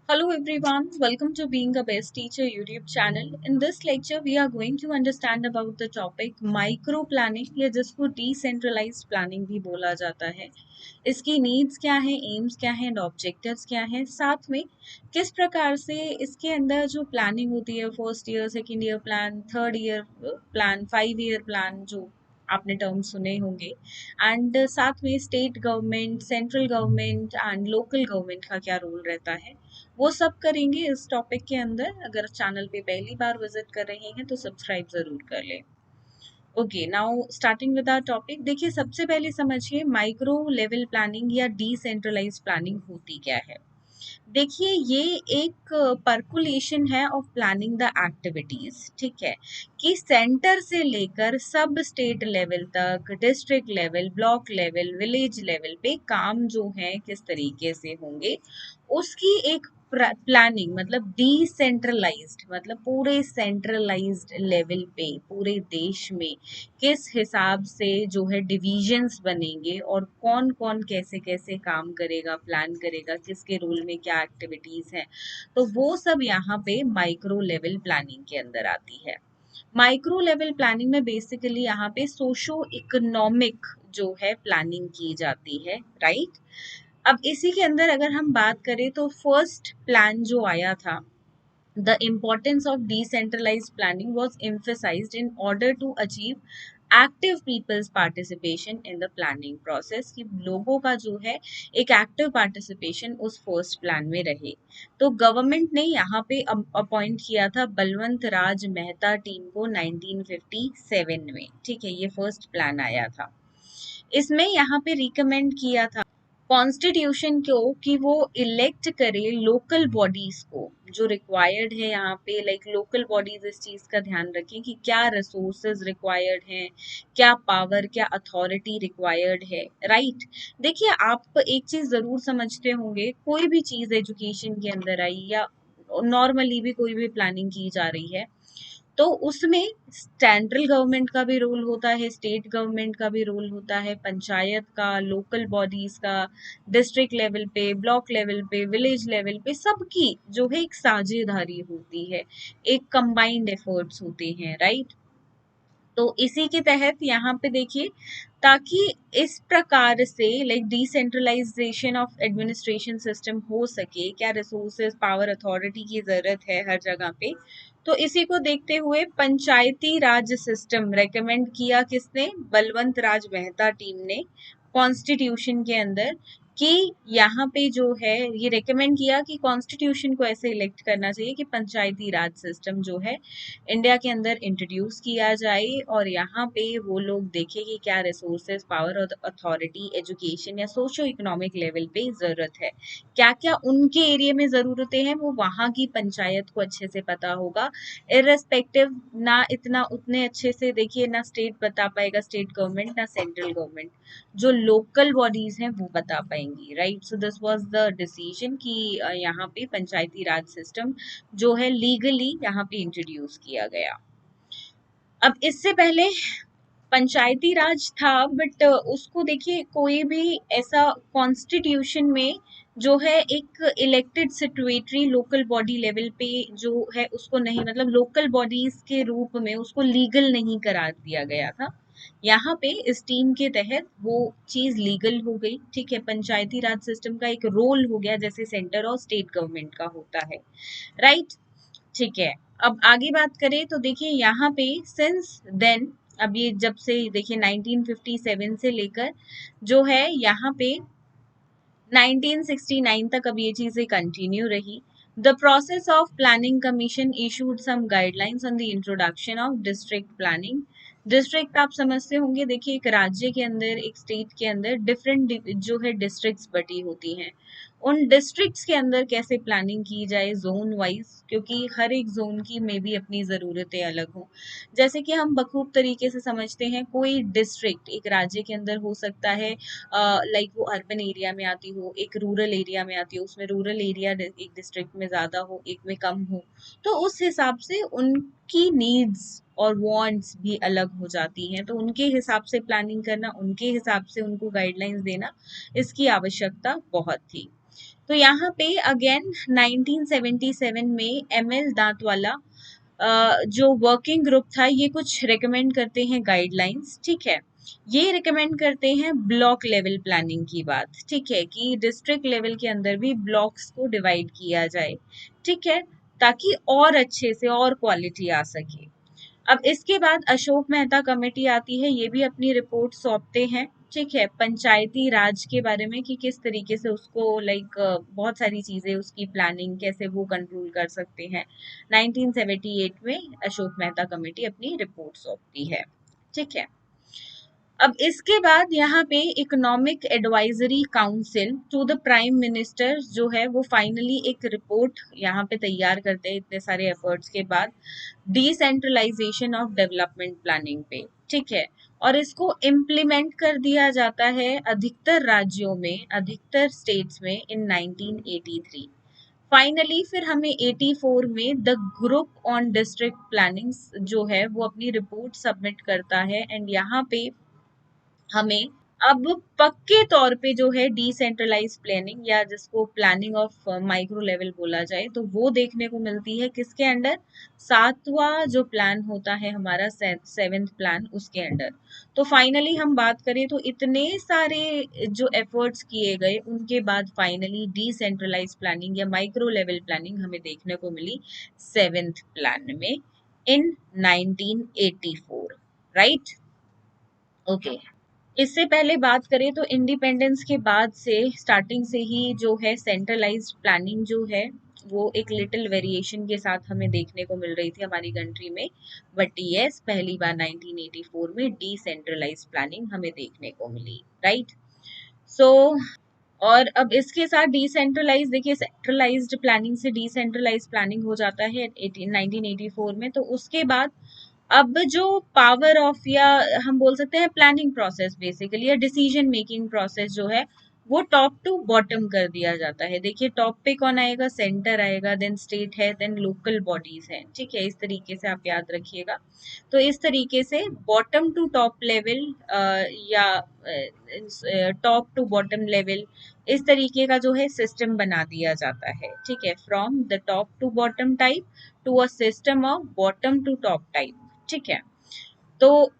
Hello everyone, welcome to Being a Best Teacher YouTube channel. In this lecture, we are going to understand about the topic micro planning या जिसको decentralized planning भी बोला जाता है. इसकी needs क्या है, एम्स क्या है, ऑब्जेक्टिव्स क्या है, साथ में किस प्रकार से इसके अंदर जो प्लानिंग होती है first year, second year plan, third year plan, 5 year plan जो आपने टर्म सुने होंगे एंड साथ में state government, central government and local government का क्या रोल रहता है वो सब करेंगे इस टॉपिक के अंदर। अगर चैनल पे पहली बार विजिट कर रहे हैं तो सब्सक्राइब जरूर कर लें। Okay, now starting with our topic. देखिए, सबसे पहले समझिए माइक्रो लेवल प्लानिंग या डिसेंट्रलाइज प्लानिंग होती क्या है। देखिए, ये एक परकुलेशन है ऑफ प्लानिंग द एक्टिविटीज। ठीक है, कि सेंटर से लेकर सब स्टेट लेवल तक, district level, block level, village level पे काम जो है किस तरीके से होंगे उसकी एक प्लानिंग, मतलब डिसेंट्रलाइज्ड, मतलब पूरे सेंट्रलाइज्ड लेवल पे पूरे देश में किस हिसाब से जो है डिविजन्स बनेंगे और कौन कौन कैसे कैसे काम करेगा, प्लान करेगा, किसके रोल में क्या एक्टिविटीज हैं, तो वो सब यहाँ पे माइक्रो लेवल प्लानिंग के अंदर आती है। माइक्रो लेवल प्लानिंग में बेसिकली यहाँ पे सोशो इकोनॉमिक जो है प्लानिंग की जाती है, राइट। अब इसी के अंदर अगर हम बात करें तो फर्स्ट प्लान जो आया था, the importance of decentralized planning was emphasized in order to achieve active people's participation in the planning process, कि लोगों का जो है एक एक्टिव पार्टिसिपेशन उस फर्स्ट प्लान में रहे। तो गवर्नमेंट ने यहाँ पे अपॉइंट किया था बलवंत राज मेहता टीम को 1957 में। ठीक है, ये फर्स्ट प्लान आया था। इसमें यहाँ पे रिकमेंड किया था कॉन्स्टिट्यूशन को कि वो इलेक्ट करे लोकल बॉडीज को, जो रिक्वायर्ड है यहाँ पे, लाइक लोकल बॉडीज इस चीज का ध्यान रखें कि क्या रिसोर्सेज रिक्वायर्ड हैं, क्या पावर, क्या अथॉरिटी रिक्वायर्ड है, राइट। देखिए, आप एक चीज जरूर समझते होंगे, कोई भी चीज एजुकेशन के अंदर आई या नॉर्मली भी कोई भी प्लानिंग की जा रही है तो उसमें सेंट्रल गवर्नमेंट का भी रोल होता है, स्टेट गवर्नमेंट का भी रोल होता है, पंचायत का, लोकल बॉडीज का, डिस्ट्रिक्ट लेवल पे, ब्लॉक लेवल पे, विलेज लेवल पे, सबकी जो है एक साझेदारी होती है, एक कंबाइंड एफर्ट्स होते हैं, राइट। तो इसी के तहत यहाँ पे देखिए, ताकि इस प्रकार से like decentralization of administration system हो सके, क्या रिसोर्सेज, पावर, अथॉरिटी की जरूरत है हर जगह पे, तो इसी को देखते हुए पंचायती राज सिस्टम रेकमेंड किया किसने, बलवंत राज मेहता टीम ने कॉन्स्टिट्यूशन के अंदर, कि यहाँ पे जो है ये रेकमेंड किया कि कॉन्स्टिट्यूशन को ऐसे इलेक्ट करना चाहिए कि पंचायती राज सिस्टम जो है इंडिया के अंदर इंट्रोड्यूस किया जाए और यहाँ पे वो लोग देखें कि क्या रिसोर्सेज, पावर और अथॉरिटी, एजुकेशन या सोशो इकोनॉमिक लेवल पे जरूरत है, क्या क्या उनके एरिया में जरूरतें हैं, वो वहाँ की पंचायत को अच्छे से पता होगा। इररेस्पेक्टिव, ना इतना उतने अच्छे से देखिए, ना स्टेट बता पाएगा, स्टेट गवर्नमेंट, ना सेंट्रल गवर्नमेंट, जो लोकल बॉडीज हैं वो बता पाएंगी, right. So this was the decision कि यहाँ पे पंचायती राज सिस्टम जो है लीगली यहाँ पे इंट्रोड्यूस किया गया। अब इससे पहले पंचायती राज था, बट उसको देखिए कोई भी ऐसा कॉन्स्टिट्यूशन में जो है एक इलेक्टेड सिटुएटरी लोकल बॉडी लेवल पे जो है उसको नहीं, मतलब लोकल बॉडीज के रूप में उसको लीगल नहीं करार दिया गया था। यहाँ पे इस टीम के तहत वो चीज लीगल हो गई। ठीक है, पंचायती राज सिस्टम का एक रोल हो गया जैसे सेंटर और स्टेट गवर्नमेंट का होता है, राइट। ठीक है, अब आगे बात करें तो देखिए यहाँ पे सिंस देन, अब ये जब से देखिए 1957 से लेकर जो है यहाँ पे 1969 तक अब ये चीजें कंटिन्यू रही। The process of planning commission issued some guidelines on the introduction of district planning. District आप समझते होंगे, देखिए एक राज्य के अंदर, एक स्टेट के अंदर डिफरेंट जो है डिस्ट्रिक्ट्स बटी होती हैं, उन डिस्ट्रिक्ट्स के अंदर कैसे प्लानिंग की जाए जोन वाइज, क्योंकि हर एक जोन की में भी अपनी ज़रूरतें अलग हों। जैसे कि हम बखूब तरीके से समझते हैं, कोई डिस्ट्रिक्ट एक राज्य के अंदर हो सकता है लाइक वो अर्बन एरिया में आती हो, एक रूरल एरिया में आती हो, उसमें रूरल एरिया एक डिस्ट्रिक्ट में ज़्यादा हो, एक में कम हो, तो उस हिसाब से उनकी नीड्स और वांट्स भी अलग हो जाती हैं, तो उनके हिसाब से प्लानिंग करना, उनके हिसाब से उनको गाइडलाइंस देना, इसकी आवश्यकता बहुत थी। तो यहाँ पे अगेन 1977 में एमएल दांतवाला जो वर्किंग ग्रुप था ये कुछ रिकमेंड करते हैं गाइडलाइंस, ठीक है। ये रिकमेंड करते हैं ब्लॉक लेवल प्लानिंग की बात, ठीक है, कि डिस्ट्रिक्ट लेवल के अंदर भी ब्लॉक्स को डिवाइड किया जाए, ठीक है, ताकि और अच्छे से और क्वालिटी आ सके। अब इसके बाद अशोक मेहता कमेटी आती है, ये भी अपनी रिपोर्ट सौंपते हैं, ठीक है, पंचायती राज के बारे में कि किस तरीके से उसको बहुत सारी चीजें उसकी प्लानिंग कैसे वो कंट्रोल कर सकते हैं। 1978 में अशोक मेहता कमेटी अपनी रिपोर्ट सौंपती है, ठीक है। अब इसके बाद यहाँ पे economic advisory council to the prime minister जो है वो फाइनली एक रिपोर्ट यहाँ पे तैयार करते हैं इतने सारे एफर्ट्स के बाद, डिसेंट्रलाइजेशन ऑफ डेवलपमेंट प्लानिंग पे, ठीक है। और इसको इम्प्लीमेंट कर दिया जाता है अधिकतर राज्यों में, अधिकतर स्टेट्स में इन 1983। फाइनली फिर हमें 84 में the group on district planning जो है वो अपनी रिपोर्ट सबमिट करता है, एंड यहाँ पे हमें अब पक्के तौर पे जो है डिसेंट्रलाइज प्लानिंग या जिसको प्लानिंग ऑफ माइक्रो लेवल बोला जाए तो वो देखने को मिलती है किसके अंडर, सातवां जो प्लान होता है हमारा सेवेंथ प्लान, उसके अंडर। तो फाइनली हम बात करें तो इतने सारे जो एफर्ट्स किए गए उनके बाद फाइनली डिसेंट्रलाइज प्लानिंग या माइक्रो लेवल प्लानिंग हमें देखने को मिली सेवेंथ प्लान में इन 1984, राइट, ओके। इससे पहले बात करें तो इंडिपेंडेंस के बाद से स्टार्टिंग से ही जो है सेंट्रलाइज्ड प्लानिंग जो है वो एक लिटिल वेरिएशन के साथ हमें देखने को मिल रही थी हमारी कंट्री में, बट यस पहली बार 1984 में डिसेंट्रलाइज्ड प्लानिंग हमें देखने को मिली, राइट। सो और अब इसके साथ डिसेंट्रलाइज, देखिए सेंट्रलाइज्ड प्लानिंग से डिसेंट्रलाइज्ड प्लानिंग हो जाता है 1984 में, तो उसके बाद अब जो पावर ऑफ या हम बोल सकते हैं प्लानिंग प्रोसेस बेसिकली या डिसीजन मेकिंग प्रोसेस जो है वो टॉप टू बॉटम कर दिया जाता है। देखिए टॉप पे कौन आएगा, सेंटर आएगा, देन स्टेट है, देन लोकल बॉडीज हैं, ठीक है, इस तरीके से आप याद रखिएगा। तो इस तरीके से बॉटम टू टॉप लेवल या टॉप टू बॉटम लेवल इस तरीके का जो है सिस्टम बना दिया जाता है, ठीक है, from the top to bottom type to a system of bottom to top type, ठीक है। तो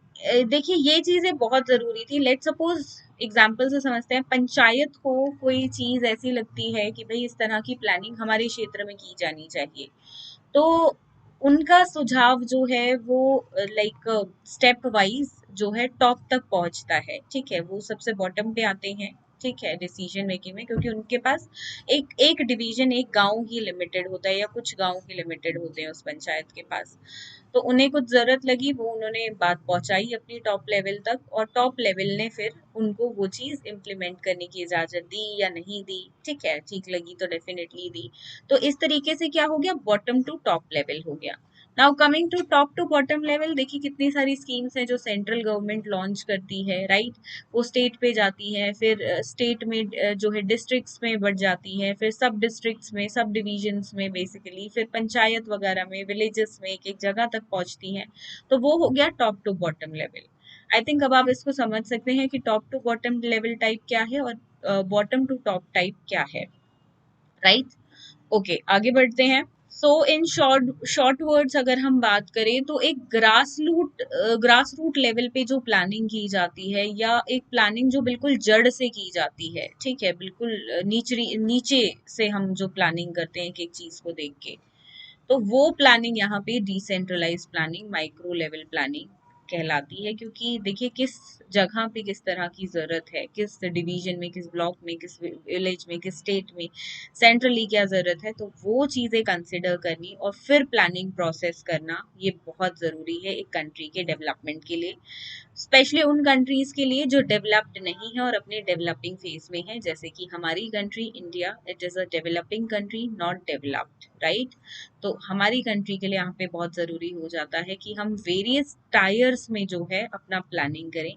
देखिए ये चीजें बहुत जरूरी थी। लेट सपोज एग्जाम्पल से समझते हैं, पंचायत को कोई चीज ऐसी लगती है कि भाई इस तरह की प्लानिंग हमारे क्षेत्र में की जानी चाहिए, तो उनका सुझाव जो है वो स्टेप वाइज जो है टॉप तक पहुंचता है, ठीक है, वो सबसे बॉटम पे आते हैं, ठीक है, डिसीजन मेकिंग में, क्योंकि उनके पास एक एक डिवीजन एक गांव ही लिमिटेड होता है या कुछ गांव ही लिमिटेड होते हैं उस पंचायत के पास। तो उन्हें कुछ जरूरत लगी, वो उन्होंने बात पहुंचाई अपनी टॉप लेवल तक, और टॉप लेवल ने फिर उनको वो चीज इम्प्लीमेंट करने की इजाजत दी या नहीं दी, ठीक है, ठीक लगी तो डेफिनेटली दी। तो इस तरीके से क्या हो गया, बॉटम टू टॉप लेवल हो गया। Now coming to top to bottom level, देखिए कितनी सारी स्कीम्स हैं जो सेंट्रल गवर्नमेंट लॉन्च करती है, राइट, वो स्टेट पे जाती है, फिर स्टेट में जो है डिस्ट्रिक्ट्स में बढ़ जाती है, फिर सब डिस्ट्रिक्ट्स में, सब डिविजन्स में बेसिकली, फिर पंचायत वगैरह में, विलेजेस में, एक एक जगह तक पहुंचती हैं। तो वो हो गया top to bottom level. I think अब आप इसको समझ सकते हैं कि top to bottom level type क्या है और बॉटम टू टॉप टाइप क्या है, राइट, ओके, आगे बढ़ते हैं। सो इन शॉर्ट शॉर्ट वर्ड्स अगर हम बात करें तो एक ग्रास रूट लेवल पे जो प्लानिंग की जाती है या एक प्लानिंग जो बिल्कुल जड़ से की जाती है, ठीक है, बिल्कुल नीचे से हम जो प्लानिंग करते हैं एक एक चीज को देख के, तो वो प्लानिंग यहाँ पे decentralize planning, micro level planning कहलाती है। क्योंकि देखिए किस जगह पे किस तरह की जरूरत है, किस डिवीजन में, किस ब्लॉक में, किस विलेज में, किस स्टेट में सेंट्रली क्या जरूरत है, तो वो चीजें कंसिडर करनी और फिर प्लानिंग प्रोसेस करना ये बहुत जरूरी है एक कंट्री के डेवलपमेंट के लिए, स्पेशली उन कंट्रीज के लिए जो डेवलप्ड नहीं है और अपने डेवलपिंग फेज में है, जैसे कि हमारी country India, it is a developing country not developed, right. तो हमारी कंट्री के लिए यहाँ पे बहुत जरूरी हो जाता है कि हम वेरियस टायर्स में जो है अपना प्लानिंग करें,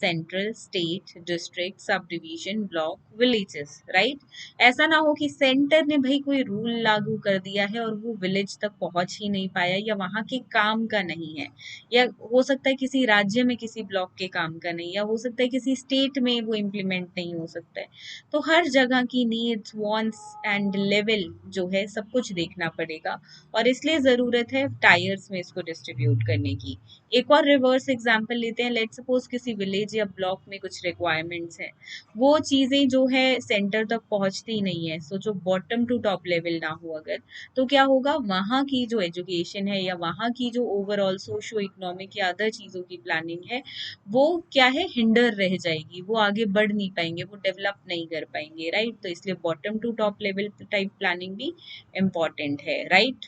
central, state, district, sub division, block, villages, right. ऐसा ना हो कि सेंटर ने भाई कोई रूल लागू कर दिया है और वो विलेज तक पहुंच ही नहीं पाया, या वहां के काम का नहीं है, या हो सकता है किसी राज्य में किसी ब्लॉक के काम का नहीं, या हो सकता है किसी स्टेट में वो इम्प्लीमेंट नहीं हो सकता है। तो हर जगह की नीड्स, वांट्स एंड लेवल जो है सब कुछ देखना पड़ेगा, और इसलिए जरूरत है टायर्स में इसको डिस्ट्रीब्यूट करने की। एक और रिवर्स एग्जांपल लेते हैं। लेट्स सपोज किसी विलेज या ब्लॉक में कुछ रिक्वायरमेंट्स हैं, वो चीजें जो है सेंटर तक पहुंचती ही नहीं है, सोचो बॉटम टू टॉप लेवल ना हो अगर, तो क्या होगा, वहां की जो एजुकेशन है या वहां की जो ओवरऑल सोशो इकोनॉमिक या अदर चीजों की प्लानिंग है, वो क्या है, हिंडर रह जाएगी, वो आगे बढ़ नहीं पाएंगे, वो डेवलप नहीं कर पाएंगे, राइट। तो इसलिए bottom to top level type planning भी इम्पॉर्टेंट है, राइट।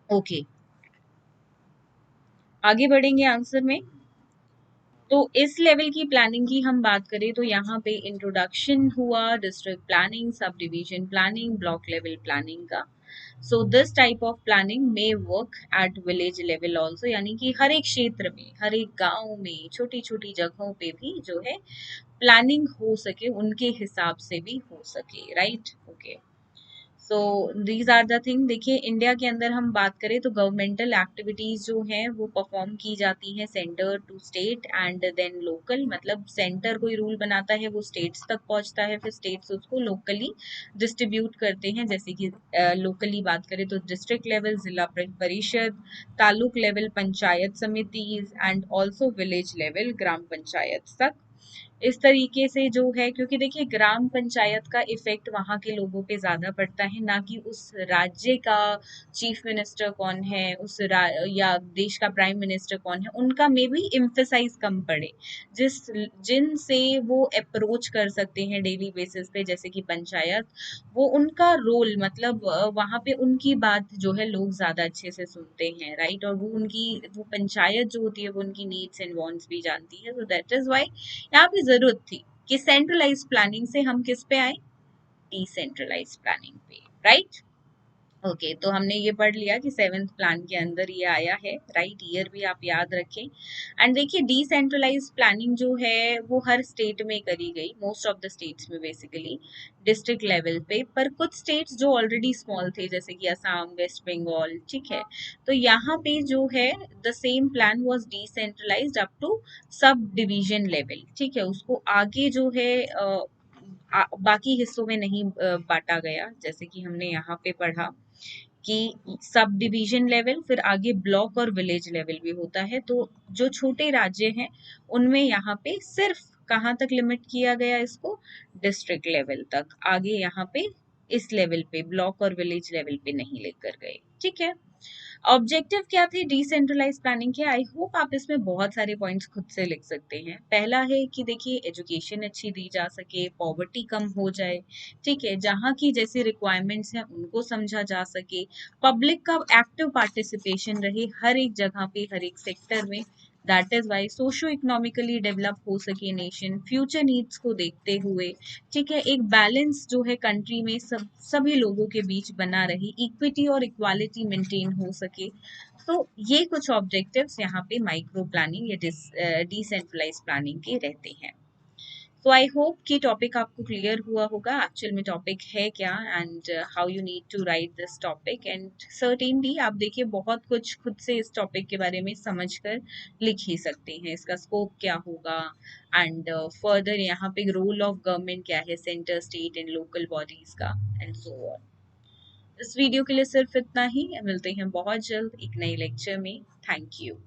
ओके, आगे बढ़ेंगे आंसर में। तो इस लेवल की प्लानिंग की हम बात करें तो यहाँ पे इंट्रोडक्शन हुआ district planning, sub division planning, block level planning का। So this type of planning may work at village level also, यानी कि हर एक क्षेत्र में, हर एक गांव में, छोटी छोटी जगहों पे भी जो है प्लानिंग हो सके, उनके हिसाब से भी हो सके, right. Okay, so these are the thing. देखिए इंडिया के अंदर हम बात करें तो गवर्नमेंटल एक्टिविटीज जो हैं वो परफॉर्म की जाती हैं centre to state and then local, मतलब सेंटर कोई रूल बनाता है वो स्टेट्स तक पहुंचता है, फिर स्टेट्स उसको लोकली डिस्ट्रीब्यूट करते हैं। जैसे कि लोकली बात करें तो district level Zila Parishad, taluk level panchayat समितिज and also village level gram panchayat तक। इस तरीके से जो है, क्योंकि देखिए ग्राम पंचायत का इफेक्ट वहां के लोगों पे ज्यादा पड़ता है, ना कि उस राज्य का चीफ मिनिस्टर कौन है, या देश का प्राइम मिनिस्टर कौन है, उनका मे भी इम्फेसाइज कम पड़े। जिस जिनसे वो अप्रोच कर सकते हैं डेली बेसिस पे, जैसे कि पंचायत, वो उनका रोल, मतलब वहां पे उनकी बात जो है लोग ज्यादा अच्छे से सुनते हैं, राइट। और वो पंचायत जो होती है वो उनकी नीड्स एंड वांट्स भी जानती है। तो दैट इज वाई यहाँ पे जरूरत थी कि सेंट्रलाइज प्लानिंग से हम किस पे आए, डिसेंट्रलाइज प्लानिंग पे, राइट। ओके, तो हमने ये पढ़ लिया कि सेवेंथ प्लान के अंदर ये आया है, राइट। ईयर भी आप याद रखें। एंड देखिए डिसेंट्रलाइज प्लानिंग जो है वो हर स्टेट में करी गई, मोस्ट ऑफ द स्टेट्स में बेसिकली डिस्ट्रिक्ट लेवल पे, पर कुछ स्टेट्स जो ऑलरेडी स्मॉल थे जैसे कि असम, वेस्ट बंगाल, ठीक है, तो यहाँ पे जो है the same plan was decentralised up to sub division level, ठीक है। उसको आगे जो है बाकी हिस्सों में नहीं बांटा गया, जैसे कि हमने यहाँ पे पढ़ा कि सब डिवीजन लेवल, फिर आगे ब्लॉक और विलेज लेवल भी होता है। तो जो छोटे राज्य हैं उनमें यहाँ पे सिर्फ कहाँ तक लिमिट किया गया इसको, डिस्ट्रिक्ट लेवल तक, आगे यहाँ पे इस लेवल पे ब्लॉक और विलेज लेवल पे नहीं लेकर गए, ठीक है। ऑब्जेक्टिव क्या थे डिसेंट्रलाइज प्लानिंग के, आई होप आप इसमें बहुत सारे पॉइंट्स खुद से लिख सकते हैं। पहला है कि देखिए एजुकेशन अच्छी दी जा सके, पॉवर्टी कम हो जाए, ठीक है, जहाँ की जैसी रिक्वायरमेंट्स हैं उनको समझा जा सके, पब्लिक का एक्टिव पार्टिसिपेशन रहे हर एक जगह पे, हर एक सेक्टर में। That is why socio economically develop हो सके नेशन, फ्यूचर नीड्स को देखते हुए, ठीक है, एक बैलेंस जो है कंट्री में सभी लोगों के बीच बना रही, इक्विटी और इक्वालिटी मेंटेन हो सके। तो ये कुछ ऑब्जेक्टिव्स यहाँ पे माइक्रो प्लानिंग या डिसेंट्रलाइज प्लानिंग के रहते हैं। तो आई होप कि टॉपिक आपको क्लियर हुआ होगा एक्चुअल में टॉपिक है क्या, and how you need to write this topic. And certainly आप देखिए बहुत कुछ खुद से इस टॉपिक के बारे में समझकर लिख ही सकते हैं, इसका स्कोप क्या होगा, एंड फर्दर यहाँ पे रोल ऑफ गवर्नमेंट क्या है, centre, state and local bodies का, एंड सो ऑन। इस वीडियो के लिए सिर्फ इतना ही, मिलते हैं बहुत जल्द एक नए लेक्चर में। Thank you.